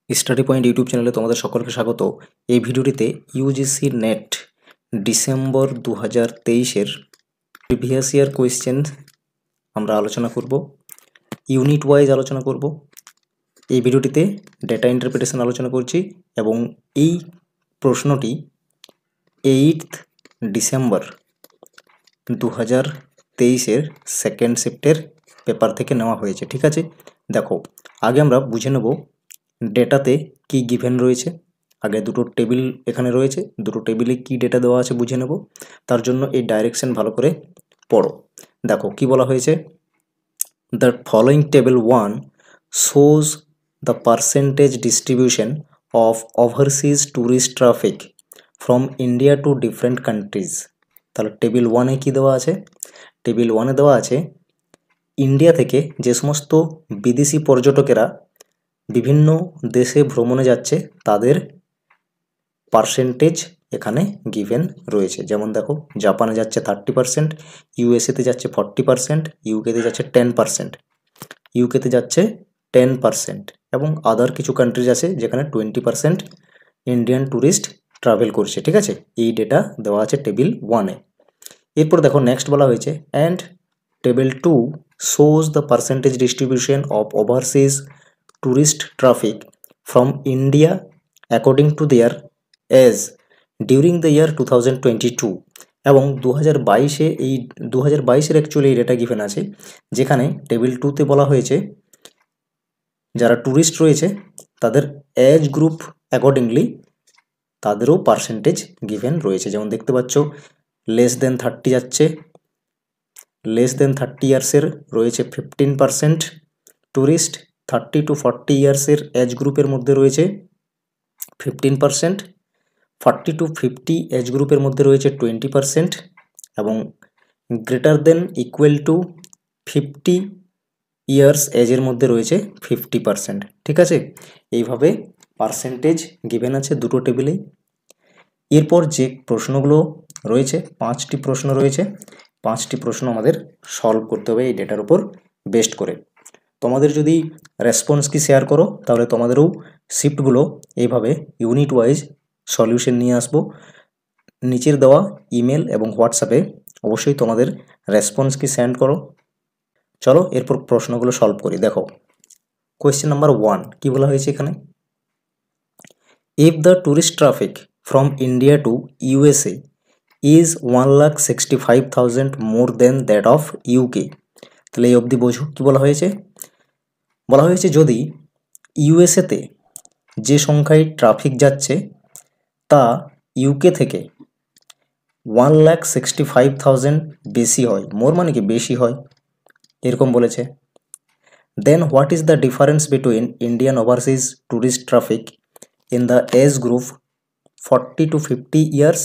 Study point YouTube চ্যানেলে তোমাদের সকলকে স্বাগত। এই ভিডিওটিতে ইউজিসি নেট ডিসেম্বর 2023-এর প্রিভিয়াস ইয়ার কোয়েশ্চেন আমরা আলোচনা করব, ইউনিট ওয়াইজ আলোচনা করব। এই ভিডিওটিতে ডেটা ইন্টারপ্রিটেশন আলোচনা করছি এবং এই প্রশ্নটি 8 ডিসেম্বর 2023-এর সেকেন্ড শিফটের পেপার থেকে নেওয়া হয়েছে। ঠিক আছে, দেখো আগে আমরা বুঝে নেব ডেটাতে কি গিভেন রয়েছে। আগে দুটো টেবিল এখানে রয়েছে, দুটো টেবিলে কি ডেটা দেওয়া আছে বুঝে নেব। তার জন্য এই ডাইরেকশন ভালো করে পড়ো। দেখো কি বলা হয়েছে, the following table 1 shows the percentage distribution of overseas tourist traffic from India to different countries. তাহলে টেবিল 1-এ কী দেওয়া আছে? টেবিল 1-এ দেওয়া আছে ইন্ডিয়া থেকে যে সমস্ত বিদেশি পর্যটকেরা বিভিন্ন দেশে ভ্রমণে যাচ্ছে তাদের পার্সেন্টেজ এখানে গিভেন রয়েছে। যেমন দেখো, জাপানে যাচ্ছে 30%, ইউএসএতে যাচ্ছে 40%, ইউকেতে যাচ্ছে 10%, ইউকেতে যাচ্ছে 10% এবং আদার কিছু কান্ট্রিজ আছে যেখানে 20% ইন্ডিয়ান ট্যুরিস্ট ট্রাভেল করছে। ঠিক আছে, এই ডেটা দেওয়া আছে টেবিল 1-এ। এরপর দেখো নেক্সট বলা হয়েছে and table 2 shows the percentage distribution of overseas tourist traffic from India according to their age during the year 2022 এবং 2022-এ এই 2022-এর অ্যাকচুয়ালি এই ডেটা গিভেন আছে, যেখানে টেবিল 2-তে বলা হয়েছে যারা ট্যুরিস্ট রয়েছে তাদের এজ গ্রুপ অ্যাকর্ডিংলি তাদেরও পার্সেন্টেজ গিভেন রয়েছে। যেমন দেখতে পাচ্ছ লেস দেন 30 যাচ্ছে, লেস দেন 30 ইয়ার্সের রয়েছে 15% ট্যুরিস্ট, 30 to 40 ইয়ার্সের এজ গ্রুপের মধ্যে রয়েছে 15%, 40 to 50 এজ গ্রুপের মধ্যে রয়েছে 20% এবং greater than equal to 50 years এজের মধ্যে রয়েছে 50%। ঠিক আছে, এইভাবে পার্সেন্টেজ গিভেন আছে দুটো টেবিলেই। এরপর যে প্রশ্নগুলো রয়েছে, 5টি প্রশ্ন রয়েছে, 5টি প্রশ্ন আমাদের সলভ করতে হবে এই ডেটার উপর বেস্ট করে। তোমাদের যদি রেসপন্স কি শেয়ার করো তাহলে তোমাদেরও শিফটগুলো এইভাবে ইউনিট ওয়াইজ সলিউশন নিয়ে আসবো। নিচের দেওয়া ইমেল এবং হোয়াটসঅ্যাপে অবশ্যই তোমাদের রেসপন্স কি সেন্ড করো। চলো এরপর প্রশ্নগুলো সলভ করি। দেখো কোয়েশ্চেন নাম্বার 1 কি বলা হয়েছে এখানে, if the tourist traffic from India to USA is 1,65,000 more than that of UK. তাহলে এই অবধি বোঝো কি বলা হয়েছে। বলা হয়েছে যদি ইউএসএতে যে সংখ্যায় ট্রাফিক যাচ্ছে তা ইউকে থেকে 1,65,000 বেশি হয়, মোর মানে কি বেশি হয়, এরকম বলেছে। Then what is the difference between Indian overseas tourist traffic in the age group 40 to 50 years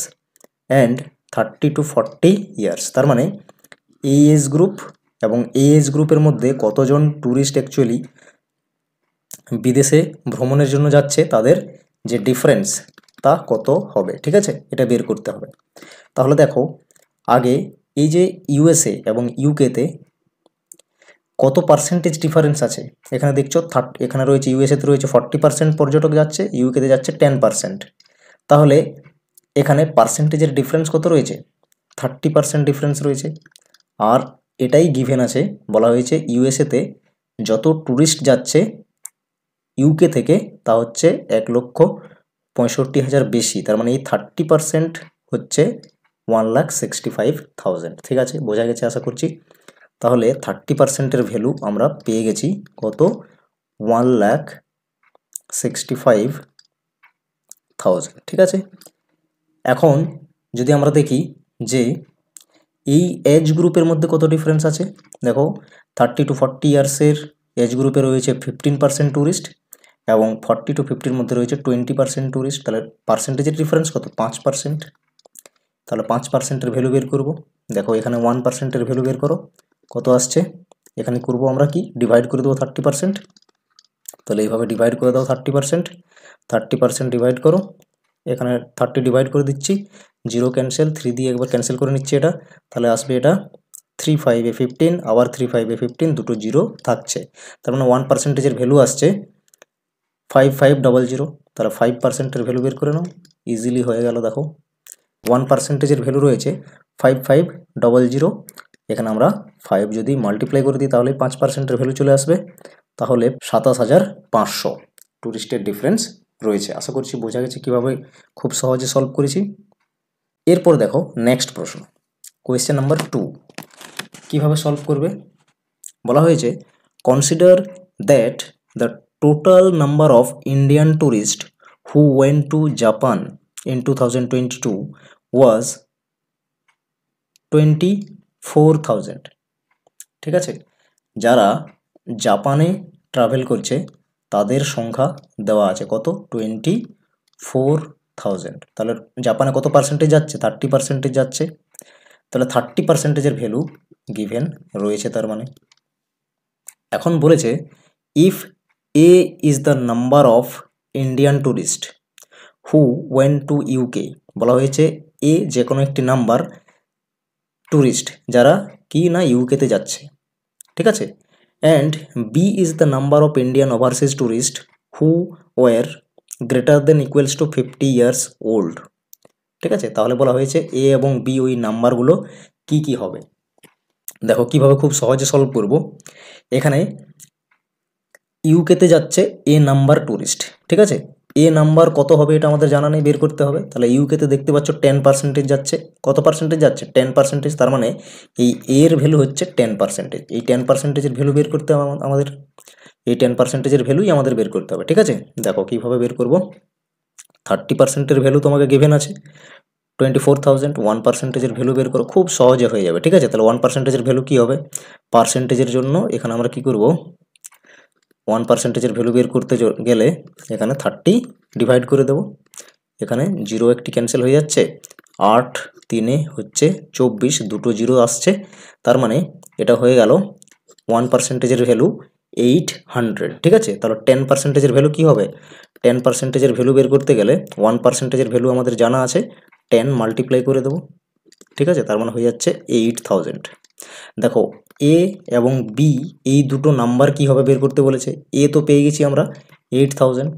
and 30 to 40 years. তার মানে এই এজ গ্রুপ এবং এই এজ গ্রুপের মধ্যে কতজন ট্যুরিস্ট অ্যাকচুয়ালি বিদেশে ভ্রমণের জন্য যাচ্ছে তাদের যে ডিফারেন্স তা কত হবে। ঠিক আছে, এটা বের করতে হবে। তাহলে দেখো আগে এই যে ইউএসএ এবং ইউকেতে কত পার্সেন্টেজ ডিফারেন্স আছে এখানে দেখছো, এখানে রয়েছে ইউএসএতে রয়েছে 40% পর্যটক যাচ্ছে, ইউকেতে যাচ্ছে 10%। তাহলে এখানে পার্সেন্টেজের ডিফারেন্স কত রয়েছে? 30% ডিফারেন্স রয়েছে। আর এটাই গিভেন আছে, বলা হয়েছে ইউএসএতে যত ট্যুরিস্ট যাচ্ছে ইউকে থেকে তা হচ্ছে 1,65,000 বেশি। তার মানে এই 30% হচ্ছে 1,65,000। ঠিক আছে, বোঝা গেছে আশা করছি। তাহলে 30%-এর ভ্যালু আমরা পেয়ে গেছি কত, 1,65,000। ঠিক আছে, এখন যদি আমরা দেখি যে এই এজ গ্রুপের মধ্যে কত ডিফারেন্স আছে, দেখো 30 to 40 ইয়ার্সের এজ গ্রুপে রয়েছে 15% ট্যুরিস্ট এবং 40 to 50-র মধ্যে রয়েছে 20% ট্যুরিস্ট। তাহলে পার্সেন্টেজের ডিফারেন্স কত, 5%। তাহলে 5%-এর ভ্যালু বের করব। দেখো এখানে 1%-এর ভ্যালু বের করো, কত আসছে। এখানে করব আমরা কি, ডিভাইড করে দেবো 30%। তাহলে এইভাবে ডিভাইড করে দাও 30%, 30% ডিভাইড করো, এখানে 30 ডিভাইড করে দিচ্ছি, 0 ক্যান্সেল, 3 দিয়ে একবার ক্যান্সেল করে নিচ্ছি এটা। তাহলে আসবে এটা 3 5 15, আবার 3 5 15, দুটো 0 থাকছে। তার মানে 1%-এর ভ্যালু আসছে 5500, তাহলে 5%-এর ভ্যালু বের করে নাও, ইজিলি হয়ে গেল। দেখো 1%-এর ভ্যালু রয়েছে 5500, এখানে আমরা 5 যদি মাল্টিপ্লাই করে দিই তাহলে 5%-এর ভ্যালু চলে আসবে, তাহলে 27500 টুরিস্টের ডিফারেন্স রয়েছে। আশা করছি বোঝা গেছে কীভাবে খুব সহজে সলভ করেছি। এরপর দেখো নেক্সট প্রশ্ন, কোয়েশ্চেন নাম্বার 2 কীভাবে সলভ করবে। বলা হয়েছে consider that the total number of Indian tourist who went two Japan in 2022 ওয়াজ 24,000। ঠিক আছে, যারা জাপানে ট্রাভেল করছে তাদের সংখ্যা দেওয়া আছে কত, 24,000। তাহলে জাপানে কত পার্সেন্টেজ যাচ্ছে, 30% যাচ্ছে, তাহলে 30%-এর ভ্যালু গিভেন রয়েছে। তার মানে এখন বলেছে if A is the number of Indian tourist who went to UK, বলা হয়েছে এ যে কোনো একটি নাম্বার টুরিস্ট যারা কি না ইউকেতে যাচ্ছে, ঠিক আছে, and B is the number of Indian overseas tourist who were greater than equals to 50 years old. ঠিক আছে, তাহলে বলা হয়েছে এ এবং বি ওই নাম্বারগুলো কি কি হবে। দেখো কিভাবে খুব সহজে সলভ করব। এখানে ইউকেতে যাচ্ছে এ নাম্বার টুরিস্ট, ঠিক আছে, এ নাম্বার কত হবে এটা আমাদের জানা নেই, বের করতে হবে। তাহলে ইউকেতে দেখতে পাচ্ছ 10% যাচ্ছে, কত পার্সেন্টেজ যাচ্ছে, 10%, তার মানে এই এর ভ্যালু হচ্ছে 10%। এই 10%-এর ভ্যালু বের করতে হবে আমাদের, এই 10%-এর ভ্যালুই আমাদের বের করতে হবে। ঠিক আছে, দেখো কিভাবে বের করব। 30%-এর ভ্যালু তোমাকে গিভেন আছে 24,000, 1%-এর ভ্যালু বের করো, খুব সহজে হয়ে যাবে। ঠিক আছে, তাহলে 1%-এর ভ্যালু কি হবে, পার্সেন্টেজের জন্য এখানে আমরা কি করব, 1%-এর ভ্যালু বের করতে গেলে এখানে 30 ডিভাইড করে দেব, এখানে 0 একটি ক্যান্সেল হয়ে যাচ্ছে, 8 3 হচ্ছে 24, দুটো 0 আসছে, তার মানে এটা হয়ে গেল 1%-এর ভ্যালু 800। ঠিক আছে, তাহলে 10%-এর ভ্যালু কি হবে, 10%-এর ভ্যালু বের করতে গেলে 1%-এর ভ্যালু আমাদের জানা আছে, 10 মাল্টিপ্লাই করে দেবো। ঠিক আছে, তার মানে হয়ে যাচ্ছে 8000। দেখো এ এবং বি এই দুটো নাম্বার কি হবে বের করতে বলেছে, এ তো পেয়ে গেছি আমরা 8000,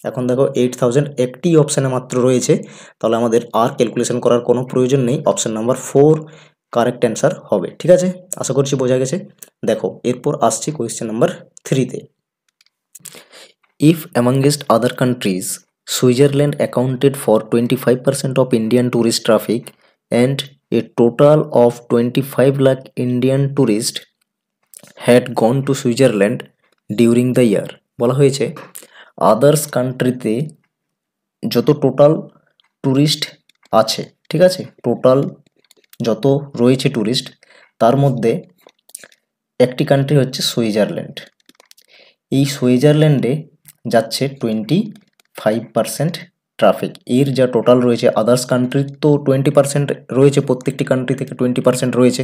এখন দেখো 8000 একটি অপশানে মাত্র রয়েছে, তাহলে আমাদের আর ক্যালকুলেশন করার কোনো প্রয়োজন নেই, অপশান নাম্বার 4 কারেক্ট অ্যান্সার হবে। ঠিক আছে, আশা করছি বোঝা গেছে। দেখো এরপর আসছি কোয়েশ্চেন নাম্বার 3-তে। If amongst other countries Switzerland accounted for 25% of Indian tourist traffic and a total of 25 lakh Indian tourists had gone to Switzerland during the year। বলা হয়েছে আদার্স কান্ট্রিতে যত টোটাল ট্যুরিস্ট আছে, ঠিক আছে, টোটাল যত রয়েছে ট্যুরিস্ট, তার মধ্যে একটি কান্ট্রি হচ্ছে সুইজারল্যান্ড। এই সুইজারল্যান্ডে যাচ্ছে 25% ট্রাফিক, এর যা টোটাল রয়েছে, আদার্স কান্ট্রির তো 20% রয়েছে, প্রত্যেকটি কান্ট্রি থেকে 20% রয়েছে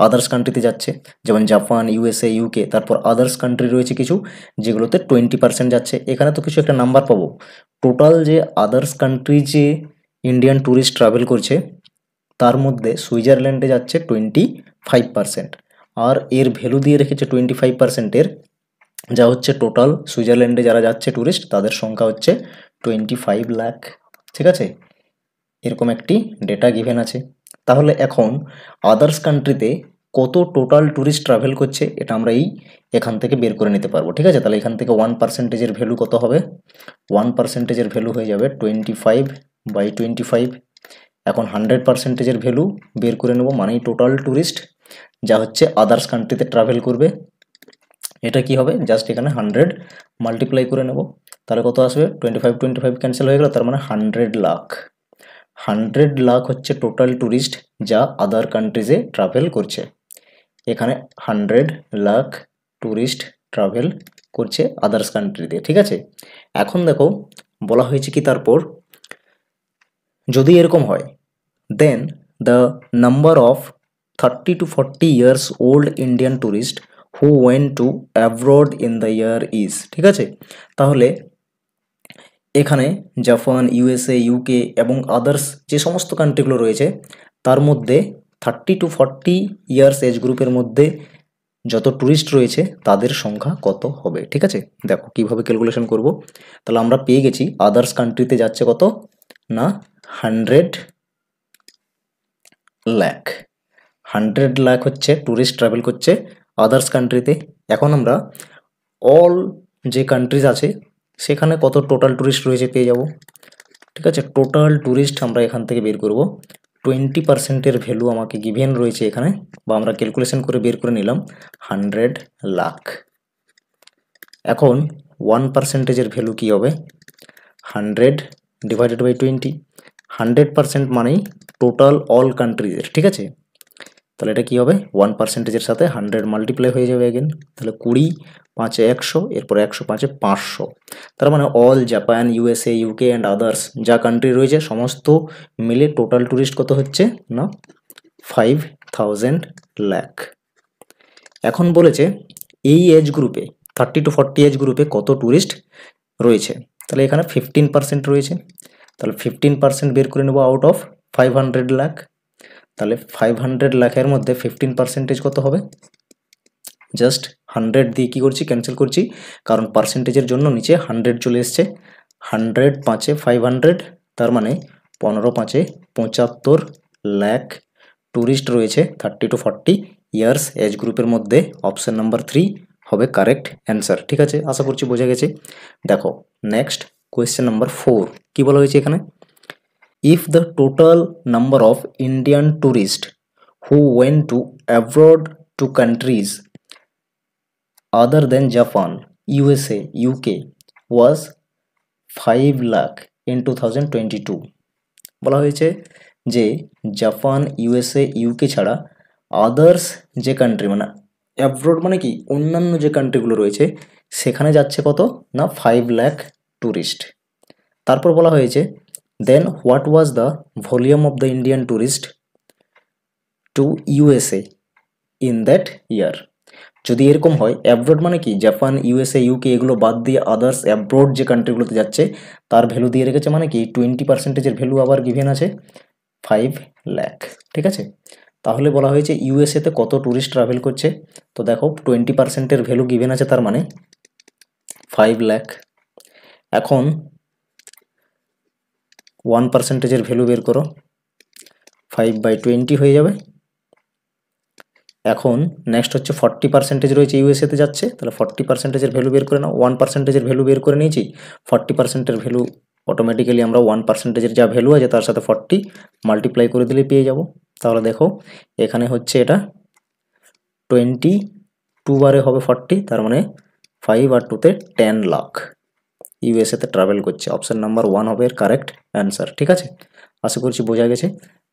আদার্স কান্ট্রিতে যাচ্ছে, যেমন জাপান, ইউএসএ, ইউকে, তারপর আদার্স কান্ট্রি রয়েছে কিছু যেগুলোতে 20% যাচ্ছে। এখানে তো কিছু একটা নাম্বার পাবো, টোটাল যে আদার্স কান্ট্রি যে ইন্ডিয়ান ট্যুরিস্ট ট্রাভেল করছে তার মধ্যে সুইজারল্যান্ডে যাচ্ছে 25%, আর এর ভ্যালু দিয়ে রেখেছে 25%-এর, যা হচ্ছে টোটাল সুইজারল্যান্ডে যারা যাচ্ছে ট্যুরিস্ট তাদের সংখ্যা হচ্ছে 25 লাখ। ঠিক আছে, এরকম একটি ডেটা গিভেন আছে। তাহলে এখন আদার্স কান্ট্রিতে কত টোটাল ট্যুরিস্ট ট্রাভেল করছে এটা আমরা এখান থেকে বের করে নিতে পারবো। ঠিক আছে, তাহলে এখান থেকে 1%-এর ভ্যালু কত হবে, 1%-এর ভ্যালু হয়ে যাবে 25/25। এখন 100%-এর ভ্যালু বের করে নেব, মানেই টোটাল ট্যুরিস্ট যা হচ্ছে আদার্স কান্ট্রিতে ট্রাভেল করবে, এটা কি হবে, জাস্ট এখানে 100 মাল্টিপ্লাই করে নেব, তাহলে কত আসবে, 25 ক্যান্সেল হয়ে গেল, তার মানে 100 লাখ। 100 লাখ হচ্ছে টোটাল ট্যুরিস্ট যা আদার কান্ট্রিজে ট্রাভেল করছে, এখানে 100 লাখ ট্যুরিস্ট ট্রাভেল করছে আদার্স কান্ট্রিতে। ঠিক আছে, এখন দেখো বলা হয়েছে কি, তারপর যদি এরকম হয় then the number of 30 to 40 years old Indian tourist who went to abroad in the year is. ঠিক আছে, তাহলে এখানে জাপান, ইউএসএ, ইউকে এবং আদার্স যে সমস্ত কান্ট্রিগুলো রয়েছে তার মধ্যে 30 to 40 ইয়ার্স এজ গ্রুপের মধ্যে যত ট্যুরিস্ট রয়েছে তাদের সংখ্যা কত হবে। ঠিক আছে, দেখো কিভাবে ক্যালকুলেশন করব। তাহলে আমরা পেয়ে গেছি আদার্স কান্ট্রিতে যাচ্ছে কত না 100 লাখ। 100 লাখ হচ্ছে ট্যুরিস্ট ট্রাভেল করছে আদার্স কান্ট্রিতে। এখন আমরা অল যে কান্ট্রিজ আছে সেখানে কত টোটাল ট্যুরিস্ট রয়েছে পেয়ে যাব। ঠিক আছে, টোটাল ট্যুরিস্ট আমরা এখান থেকে বের করব। 20%-এর ভ্যালু আমাকে গিভেন রয়েছে এখানে, বা আমরা ক্যালকুলেশন করে বের করে নিলাম 100 লাখ। এখন 1%-এর ভ্যালু কী হবে? 100 ডিভাইডেড বাই 20। 100% মানেই টোটাল অল কান্ট্রিজের। ঠিক আছে, তাহলে এটা কী হবে? 1%-এর সাথে 100 মাল্টিপ্লাই হয়ে যাবে এগেন। তাহলে 20 5-এ 100, এরপরে 100 5-এ 500। তার মানে all Japan, USA, UK and others যা কান্ট্রি রয়েছে সমস্ত মিলে টোটাল ট্যুরিস্ট কত হচ্ছে না 5000 লাখ। এখন বলেছে এই এজ গ্রুপে 30 to 40 এজ গ্রুপে কত ট্যুরিস্ট রয়েছে। তাহলে এখানে 15% রয়েছে। তাহলে 15% বের করে নেব আউট অফ 500 লাখ। তাহলে 500 লাখের মধ্যে 15% কত হবে? জাস্ট 100 দিয়ে কী করছি? ক্যান্সেল করছি, কারণ পার্সেন্টেজের জন্য নিচে 100 চলে এসছে। 100 5-এ 500, তার মানে 15 5-এ 75 লাখ ট্যুরিস্ট রয়েছে 30 to 40 ইয়ার্স এজ গ্রুপের মধ্যে। অপশান নাম্বার 3 হবে কারেক্ট অ্যান্সার। ঠিক আছে, আশা করছি বোঝা গেছে। দেখো নেক্সট কোয়েশ্চেন নাম্বার 4 কী বলা হয়েছে এখানে? If the total number of Indian tourists who went to abroad to countries other than Japan, USA, UK was 5 lakh in 2022, বলা হয়েছে যে জাপান, ইউএসএ, ইউকে ছাড়া আদার্স যে কান্ট্রি, মানে অ্যাব্রোড মানে কি অন্যান্য যে কান্ট্রিগুলো রয়েছে সেখানে যাচ্ছে কত না 5 লাখ ট্যুরিস্ট। তারপর বলা হয়েছে then what was the volume of the Indian tourist to USA in that year. যদি এরকম হয়, অ্যাব্রোড মানে কি জাপান, ইউএসএ, ইউকে এগুলো বাদ দিয়ে আদার্স অ্যাব্রোড যে কান্ট্রিগুলোতে যাচ্ছে তার ভ্যালু দিয়ে রেখেছে, মানে কি 20%-এর ভ্যালু আবার গিভেন আছে 5 লাখ। ঠিক আছে, তাহলে বলা হয়েছে ইউএসএতে কত ট্যুরিস্ট ট্রাভেল করছে। তো দেখো 20%-এর ভ্যালু গিভেন আছে, তার মানে 5 লাখ। এখন 1%-এর ভ্যালু বের করো, 5/20 হয়ে যাবে। এখন নেক্সট হচ্ছে 40% রয়েছে ইউএসএতে যাচ্ছে, তাহলে 40%-এর ভ্যালু বের করে নাও। 1%-এর ভ্যালু বের করে নিয়েছি, 40%-এর ভ্যালু অটোমেটিক্যালি আমরা 1%-এর যা ভ্যালু আছে তার সাথে 40 মাল্টিপ্লাই করে দিলে পেয়ে যাব। তাহলে দেখো এখানে হচ্ছে এটা 22 বারে হবে 40, তার মানে 5 আর 2-তে 10 লাখ ইউএসএতে ট্রাভেল করছে। অপশান নাম্বার 1 হবে এর কারেক্ট অ্যান্সার। ঠিক আছে, আশা করছি বোঝা গেছে।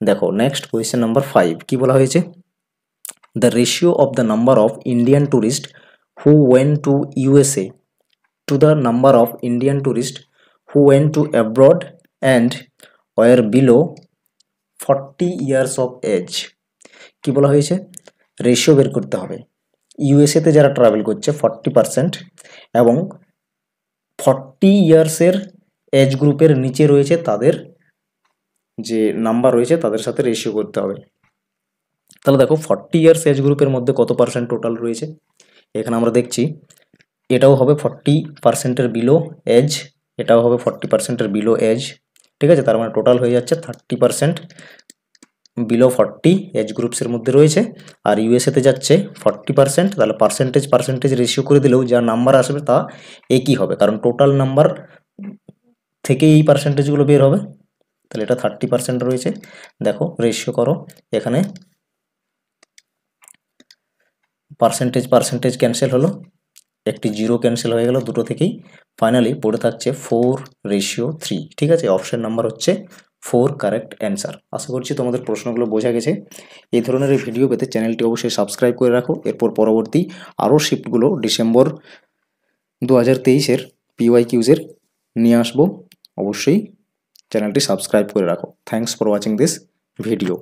দেখো নেক্সট কোয়েশ্চেন নাম্বার 5 কি বলা হয়েছে? The ratio of the number of Indian tourists who went to USA to the number of Indian tourists who went to abroad and were below 40 years of age। কি বলা হয়েছে? Ratio বের করতে হবে। ইউএসএতে যারা ট্রাভেল করছে 40% এবং 40 ইয়ার্সের এজ গ্রুপের নিচে রয়েছে তাদের যে নাম্বার রয়েছে তাদের সাথে রেশিও করতে হবে। তাহলে দেখো 40 ইয়ার্স এজ গ্রুপের মধ্যে কত পার্সেন্ট টোটাল রয়েছে এখানে আমরা দেখছি। এটাও হবে 40%-এর বিলো এজ, এটাও হবে 40%-এর বিলো এজ। ঠিক আছে, তার মানে টোটাল হয়ে যাচ্ছে 30% বিলো 40 এজ গ্রুপসের মধ্যে রয়েছে। আর ইউএসএতে যাচ্ছে 40%, তাহলে পার্সেন্টেজ রেশিও করে দিলেও যা নাম্বার আসবে তা একই হবে, কারণ টোটাল নাম্বার থেকে এই পার্সেন্টেজগুলো বের হবে। তাহলে এটা 30% রয়েছে। দেখো রেশিও করো, এখানে পার্সেন্টেজ ক্যান্সেল হলো, একটি জিরো ক্যান্সেল হয়ে গেল দুটো থেকেই। ফাইনালি পড়ে থাকছে 4:3। ঠিক আছে, অপশন নাম্বার হচ্ছে 4 কারেক্ট অ্যান্সার। আশা করছি তোমাদের প্রশ্নগুলো বোঝা গেছে। এই ধরনের ভিডিও পেতে চ্যানেলটি অবশ্যই সাবস্ক্রাইব করে রাখো। এরপর পরবর্তী আরও শিফটগুলো ডিসেম্বর 2023-এর PYQs-এর নিয়ে আসবো। অবশ্যই চ্যানেলটি সাবস্ক্রাইব করে রাখো। Thanks for watching this video.